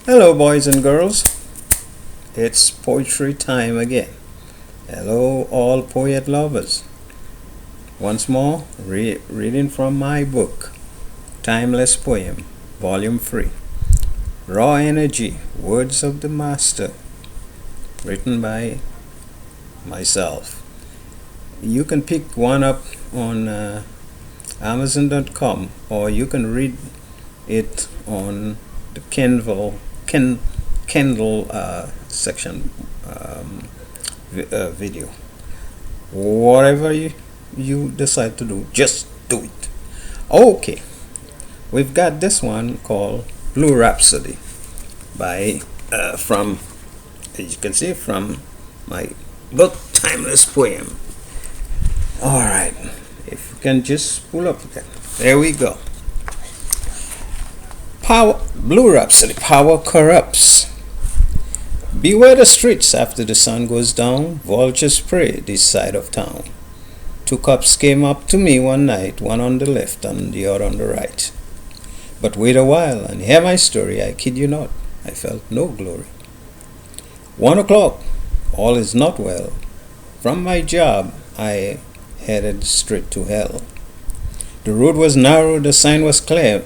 Hello, boys and girls. It's poetry time again. Hello, all poet lovers. Once more, reading from my book, Timeless Poem, Volume 3. Raw Energy, Words of the Master, written by myself. You can pick one up on Amazon.com, or you can read it on the Kindle section video. Whatever you decide to do, just do it. Okay, we've got this one called Blue Rhapsody by from, as you can see, from my book Timeless Poem. All right, if you can just pull up again. There we go. Blue Rhapsody. Power corrupts. Beware the streets after the sun goes down. Vultures prey this side of town. Two cops came up to me one night, one on the left and the other on the right. But wait a while and hear my story. I kid you not, I felt no glory. 1 o'clock, all is not well. From my job, I headed straight to hell. The road was narrow, the sign was clear.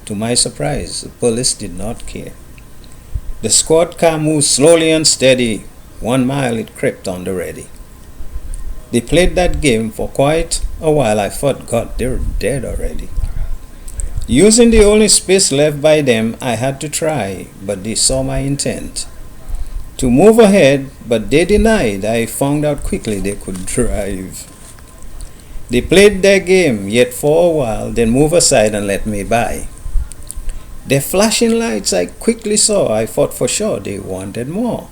To my surprise, the police did not care. The squad car moved slowly and steady. 1 mile it crept on the ready. They played that game for quite a while. I thought, God, they're dead already. Using the only space left by them, I had to try, but they saw my intent to move ahead, but they denied. I found out quickly they could drive. They played their game, yet for a while, then moved aside and let me by. Their flashing lights I quickly saw. I thought for sure they wanted more.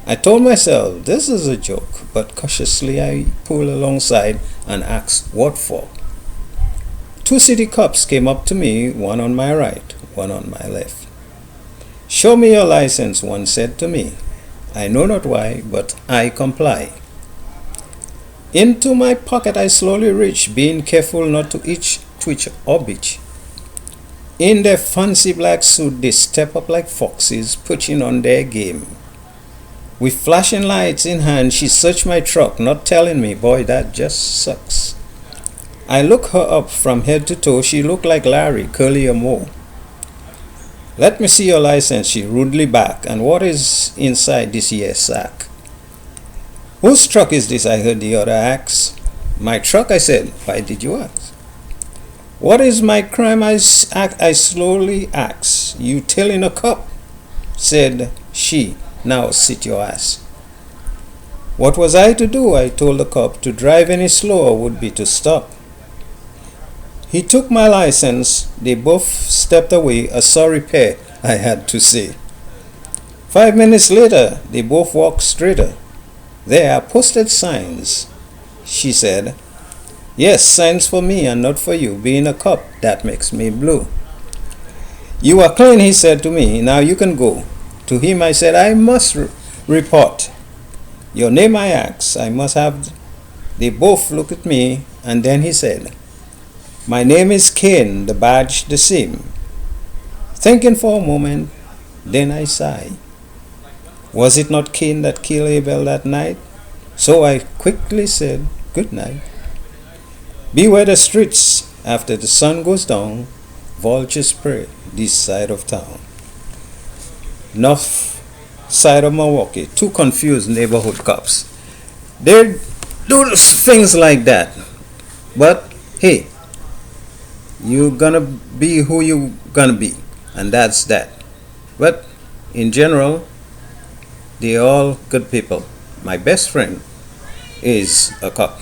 I told myself, this is a joke, but cautiously I pulled alongside and asked, what for? 2 city cops came up to me, one on my right, one on my left. Show me your license, one said to me. I know not why, but I comply. Into my pocket I slowly reach, being careful not to itch, twitch, or bitch. In their fancy black suit, they step up like foxes, putting on their game. With flashing lights in hand, she searched my truck, not telling me, boy, that just sucks. I look her up from head to toe. She looked like Larry, curly or more. Let me see your license, she rudely back. And what is inside this here sack? Whose truck is this? I heard the other ask. My truck, I said. Why did you ask? What is my crime? I slowly asked. You telling a cop? Said she. Now sit your ass. What was I to do? I told the cop. To drive any slower would be to stop. He took my license. They both stepped away. A sorry pair, I had to say. 5 minutes later, they both walked straighter. There are posted signs, she said. Yes, signs for me and not for you. Being a cop, that makes me blue. You are clean, he said to me. Now you can go. To him I said, I must report. Your name I asked. I must have. They both looked at me, and then he said, my name is Cain, the badge the same. Thinking for a moment, then I sighed. Was it not Cain that killed Abel that night? So I quickly said, good night. Beware the streets after the sun goes down. Vultures prey this side of town. North side of Milwaukee. 2 confused neighborhood cops. They do things like that. But hey, you gonna be who you gonna be, and that's that. But in general, they're all good people. My best friend is a cop.